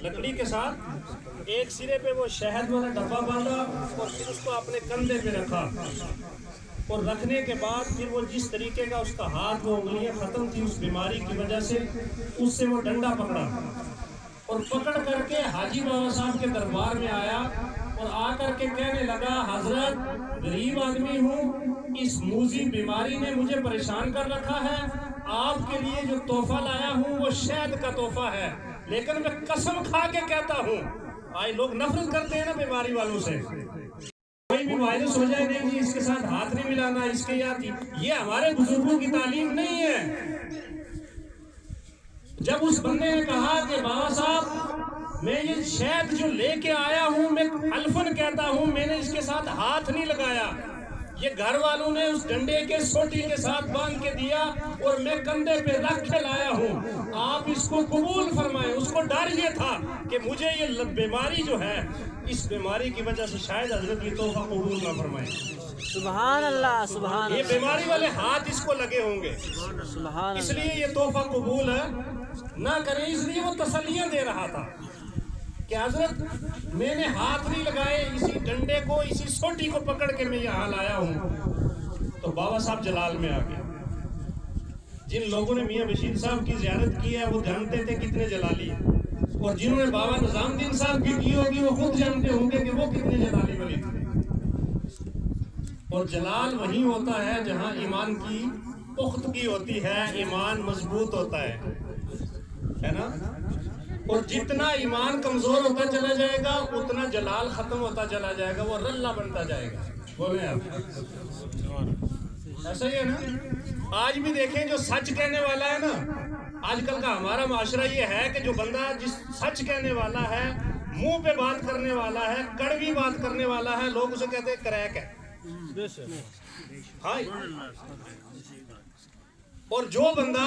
لکڑی کے ساتھ ایک سرے پہ وہ شہد والا ڈبہ باندھا اور پھر اس کو اپنے کندھے پہ رکھا، اور رکھنے کے بعد پھر وہ جس طریقے کا اس کا ہاتھ وہ انگلیاں ختم تھی اس بیماری کی وجہ سے، اس سے وہ ڈنڈا پکڑا اور پکڑ کر کے حاجی بابا صاحب کے دربار میں آیا اور آ کر کے کہنے لگا، حضرت غریب آدمی ہوں، اس موذی بیماری نے مجھے پریشان کر رکھا ہے، آپ کے لیے جو تحفہ لایا ہوں وہ شہد کا تحفہ ہے، لیکن میں قسم کھا کے کہتا ہوں، آج لوگ نفرت کرتے ہیں نا بیماری والوں سے، کوئی بھی وائرس ہو جائے نہیں جی اس کے ساتھ ہاتھ نہیں ملانا، اس کے یاد یہ ہمارے بزرگوں کی تعلیم نہیں ہے۔ جب اس بندے نے کہا کہ بابا صاحب میں یہ شہد جو لے کے آیا ہوں میں الفن کہتا ہوں، میں نے اس کے ساتھ ہاتھ نہیں لگایا، یہ گھر والوں نے اس ڈنڈے کے سوٹی کے ساتھ باندھ کے دیا اور میں کندھے پہ رکھ کے لایا ہوں، آپ اس کو قبول فرمائیں۔ اس کو ڈر یہ تھا کہ مجھے یہ بیماری جو ہے، اس بیماری کی وجہ سے شاید حضرت یہ تحفہ قبول نہ فرمائیں۔ سبحان اللہ، سبحان اللہ۔ یہ بیماری والے ہاتھ اس کو لگے ہوں گے، سبحان اس اللہ۔ لیے یہ تحفہ قبول نہ کریں، اس لیے وہ تسلیاں دے رہا تھا کہ حضرت میں نے ہاتھ نہیں لگائے، اسی ڈنڈے کو اسی سوٹی کو پکڑ کے میں یہاں لایا ہوں۔ تو بابا صاحب جلال میں آ گئے۔ جن لوگوں نے میاں بشیر صاحب کی زیارت کی ہے وہ جانتے تھے کتنے جلالی ہیں، اور جنہوں نے بابا نظام الدین صاحب کی ہوگی وہ خود جانتے ہوں گے کہ وہ کتنے جلالی ولی تھے۔ اور جلال وہیں ہوتا ہے جہاں ایمان کی پختگی ہوتی ہے، ایمان مضبوط ہوتا ہے نا؟ اور جتنا ایمان کمزور ہوتا چلا جائے گا اتنا جلال ختم ہوتا چلا جائے گا، وہ رلہ بنتا جائے گا۔ بولیں آپ ایسا ہی ہے نا؟ آج بھی دیکھیں جو سچ کہنے والا ہے نا، آج کل کا ہمارا معاشرہ یہ ہے کہ جو بندہ جس سچ کہنے والا ہے، منہ پہ بات کرنے والا ہے، کڑوی بات کرنے والا ہے، لوگ اسے کہتے ہیں کریک ہے۔ ہاں، اور جو بندہ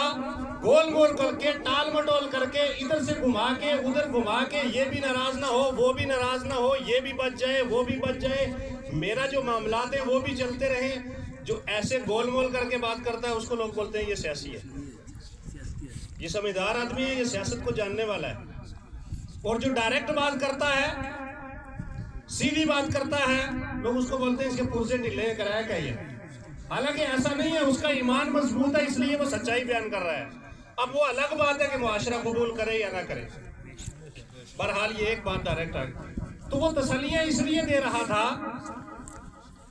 گول گول کر کے ٹال مٹول کر کے ادھر سے گھما کے ادھر گھما کے یہ بھی ناراض نہ ہو وہ بھی ناراض نہ ہو، یہ بھی بچ جائے وہ بھی بچ جائے، میرا جو معاملات ہیں وہ بھی چلتے رہیں، جو ایسے گول مول کر کے بات کرتا ہے اس کو لوگ بولتے ہیں یہ سیاسی ہے، یہ سمجھدار آدمی ہے، یہ سیاست کو جاننے والا ہے۔ اور جو ڈائریکٹ بات کرتا ہے، سیدھی بات کرتا ہے، لوگ اس کو بولتے ہیں اس کے پرزے ڈلے کرایا کیا یہ، حالانکہ ایسا نہیں ہے، اس کا ایمان مضبوط ہے اس لیے وہ سچائی بیان کر رہا ہے۔ اب وہ الگ بات ہے کہ معاشرہ قبول کرے یا نہ کرے، بہرحال یہ ایک بات ڈائریکٹ آ گئی۔ تو وہ تسلیاں اس لیے دے رہا تھا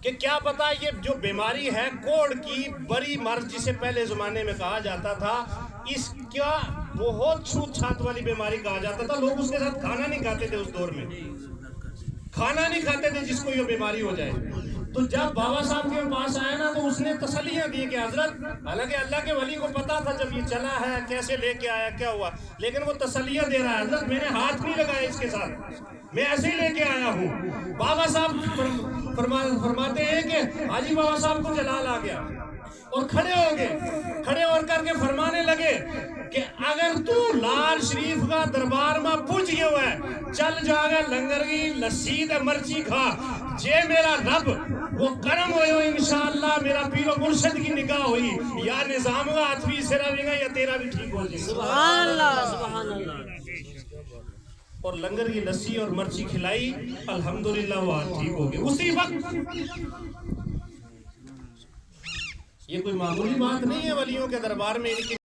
کہ کیا پتا یہ جو بیماری ہے کوڑ کی بری مرض جسے پہلے زمانے میں کہا جاتا تھا، اس کا بہت چھوت چھات والی بیماری کہا جاتا تھا، لوگ اس کے ساتھ کھانا نہیں کھاتے تھے، اس دور میں کھانا نہیں کھاتے تھے جس کو یہ بیماری ہو جائے۔ تو جب بابا صاحب کے پاس آیا نا تو اس نے تسلیاں دی کہ حضرت، حالانکہ اللہ کے ولی کو پتا تھا جب یہ چلا ہے کیسے لے کے آیا کیا ہوا، لیکن وہ تسلیاں دے رہا ہے، حضرت میں نے ہاتھ نہیں لگایا اس کے ساتھ، میں ایسے ہی لے کے آیا ہوں۔ بابا صاحب فرماتے ہیں کہ حاجی بابا صاحب کو جلال آ گیا اور کھڑے ہو گئے، کھڑے ہو کر کے فرمانے لگے کہ اگر تو لال شریف کا دربار میں پوچھ گئے ہوئے چل جا گا لنگر کی لسی دے مرچی کھا، جے میرا رب وہ کرم ہوئے ہو انشاءاللہ میرا پیر و مرشد کی نگاہ ہوئی، یا نظام کا ہاتھ سرا بھی گا یا تیرا بھی ٹھیک ہو جائے۔ سبحان اللہ، سبحان اللہ۔ اور لنگر کی لسی اور مرچی کھلائی، الحمدللہ وہ ہاتھ ٹھیک ہو گئے اسی وقت۔ یہ کوئی معمولی بات نہیں ہے ولیوں کے دربار میں ان کی